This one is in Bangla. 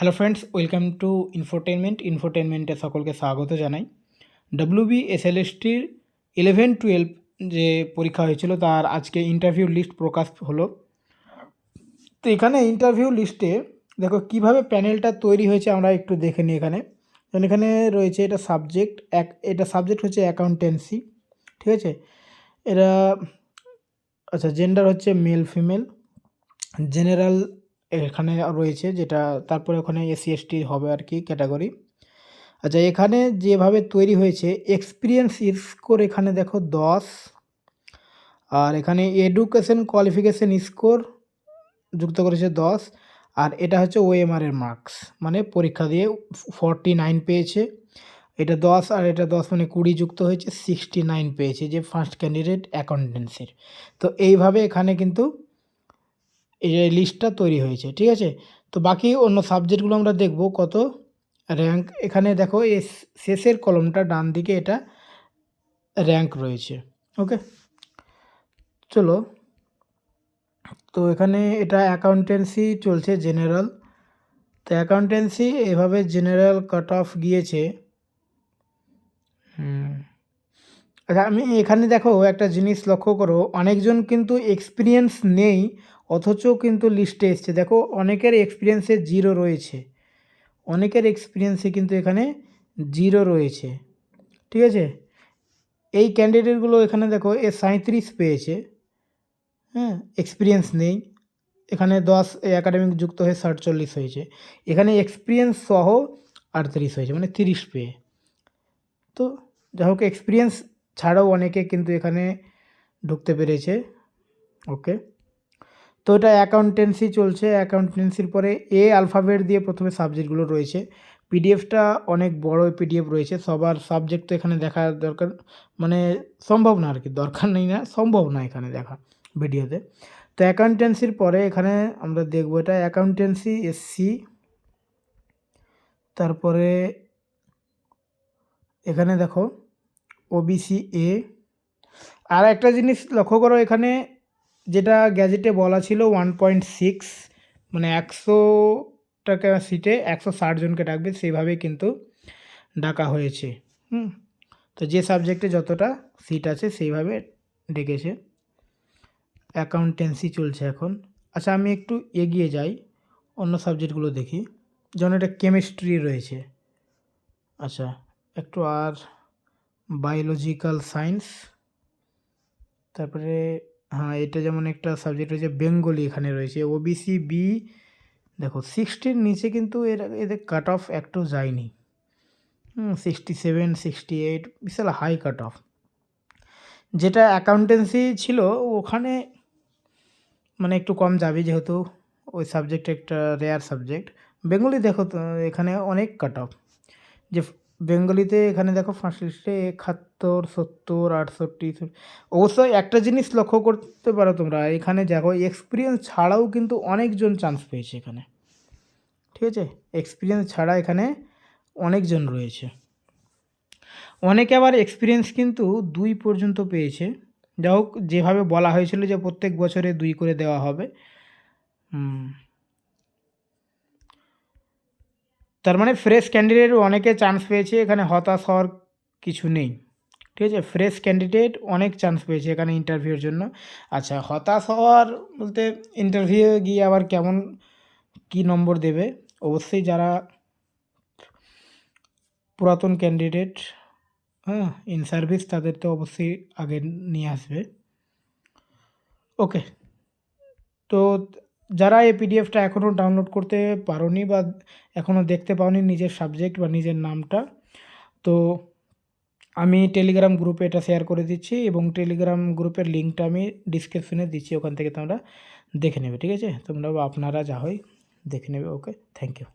হ্যালো ফ্রেন্ডস, ওয়েলকাম টু ইনফোটেনমেন্টে সকলকে স্বাগত জানাই। WBSLSTর 11-12 যে পরীক্ষা হয়েছিল তার আজকে ইন্টারভিউ লিস্ট প্রকাশ হলো। তো এখানে ইন্টারভিউ লিস্টে দেখো কিভাবে প্যানেলটা তৈরি হয়েছে আমরা একটু দেখে নিই। এখানে রয়েছে এটা সাবজেক্ট হচ্ছে অ্যাকাউন্টেন্সি, ঠিক আছে। এরা আচ্ছা, জেন্ডার হচ্ছে মেল ফিমেল, জেনারেল এখানে রয়েছে যেটা, তারপরে ওখানে SC/ST হবে আর কি ক্যাটাগরি। আচ্ছা, এখানে যেভাবে তৈরি হয়েছে এক্সপিরিয়েন্স স্কোর এখানে দেখো 10, আর এখানে এডুকেশন কোয়ালিফিকেশন স্কোর যুক্ত করেছে 10, আর এটা হচ্ছে OMR এর মার্কস, মানে পরীক্ষা দিয়ে 49 পেয়েছে। এটা 10 আর এটা 10 মানে 20 যুক্ত হয়েছে 69 পেয়েছে যে ফার্স্ট ক্যান্ডিডেট অ্যাকাউন্টেন্সির। তো এইভাবে এখানে কিন্তু এই লিস্টটা তৈরি হয়েছে, ঠিক আছে। তো বাকি অন্য সাবজেক্টগুলো আমরা দেখব কত র্যাঙ্ক। এখানে দেখো এই শেষের কলমটা ডান দিকে এটা র্যাঙ্ক রয়েছে, ওকে। চলো, তো এখানে এটা অ্যাকাউন্টেন্সি চলছে জেনারেল। তো অ্যাকাউন্টেন্সি এভাবে জেনারেল কাট অফ গিয়েছে। আচ্ছা, আমি এখানে দেখো একটা জিনিস লক্ষ্য করো, অনেকজন কিন্তু এক্সপিরিয়েন্স নেই অথচ কিন্তু লিস্টে এসছে। দেখো অনেকের এক্সপিরিয়েন্সে 0 রয়েছে, অনেকের এক্সপিরিয়েন্সে কিন্তু এখানে 0 রয়েছে, ঠিক আছে। এই ক্যান্ডিডেটগুলো এখানে দেখো 37 পেয়েছে, হ্যাঁ, এক্সপিরিয়েন্স নেই। এখানে 10 একাডেমিক যুক্ত হয়ে 47 হয়েছে। এখানে এক্সপিরিয়েন্স সহ 38 হয়েছে, মানে 30 পেয়ে। তো যাই হোক, এক্সপিরিয়েন্স ছাড়াও অনেকে কিন্তু এখানে ঢুকতে পেরেছে, ওকে। তো এটা অ্যাকাউন্টেন্সি চলছে। অ্যাকাউন্টেন্সির পরে অ্যালফাবেট দিয়ে প্রথমে সাবজেক্টগুলো রয়েছে। পিডিএফটা অনেক বড় পিডিএফ রয়েছে, সবার সাবজেক্ট তো এখানে দেখা দরকার, মানে সম্ভব না আর কি, দরকার নেই না, সম্ভব না এখানে দেখা ভিডিওতে। তো অ্যাকাউন্টেন্সির পরে এখানে আমরা দেখব এটা অ্যাকাউন্টেন্সি SC, তারপরে এখানে দেখো OBC A। আর একটা জিনিস লক্ষ্য করো, এখানে যেটা গ্যাজেটে বলা ছিল 1.6, মানে 100 টাকা সিটে 160 জনকে ডাকবে, সেইভাবেই কিন্তু ডাকা হয়েছে। তো যে সাবজেক্টে যতটা সিট আছে সেইভাবে ডেকেছে। অ্যাকাউন্টেন্সি চলছে এখন। আচ্ছা, আমি একটু এগিয়ে যাই, অন্য সাবজেক্টগুলো দেখি। যেমন এটা কেমিস্ট্রি রয়েছে, আচ্ছা একটু, আর বায়োলজিক্যাল সায়েন্স, তারপরে হ্যাঁ এটা যেমন একটা সাবজেক্ট রয়েছে বেঙ্গলি এখানে রয়েছে। OBC B দেখো 60-র নিচে কিন্তু এদের কাট অফ একটু যায়নি, 67, 68, বিশাল হাই কাট অফ। যেটা অ্যাকাউন্টেন্সি ছিল ওখানে মানে একটু কম যাবে, যেহেতু ওই সাবজেক্ট একটা রেয়ার সাবজেক্ট। বেঙ্গলি দেখো তো এখানে অনেক কাট অফ, যে বেঙ্গলিতে এখানে দেখো ফার্স্ট লিস্টে 71, 70, 68। অবশ্যই একটা জিনিস লক্ষ্য করতে পারো তোমরা, এখানে দেখো এক্সপিরিয়েন্স ছাড়াও কিন্তু অনেকজন চান্স পেয়েছে এখানে, ঠিক আছে। এক্সপিরিয়েন্স ছাড়া এখানে অনেকজন রয়েছে। অনেকে আবার এক্সপিরিয়েন্স কিন্তু 2 পর্যন্ত পেয়েছে। যা হোক, যেভাবে বলা হয়েছিল যে প্রত্যেক বছরে 2 করে দেওয়া হবে, তার মানে ফ্রেশ ক্যান্ডিডেট অনেকে চান্স পেয়েছে, এখানে হতাশ হওয়ার কিছু নেই, ঠিক আছে। ফ্রেশ ক্যান্ডিডেট অনেক চান্স পেয়েছে এখানে ইন্টারভিউর জন্য। আচ্ছা, হতাশ হওয়ার বলতে ইন্টারভিউ গিয়ে আবার কেমন কি নম্বর দেবে, অবশ্যই যারা পুরাতন ক্যান্ডিডেট, হ্যাঁ, ইন সার্ভিস, তাদের তো অবশ্যই আগে নিয়ে আসবে, ওকে। তো যারা এই পিডিএফটা এখনও ডাউনলোড করতে পারোনি বা এখনও দেখতে পাওনি নিজের সাবজেক্ট বা নিজের নামটা, তো আমি টেলিগ্রাম গ্রুপে এটা শেয়ার করে দিচ্ছি, এবং টেলিগ্রাম গ্রুপের লিঙ্কটা আমি ডিসক্রিপশনে দিচ্ছি, ওখান থেকে তোমরা দেখে নেবে, ঠিক আছে। তোমরা বা আপনারা যা হয় দেখে নেবে, ওকে। Thank you.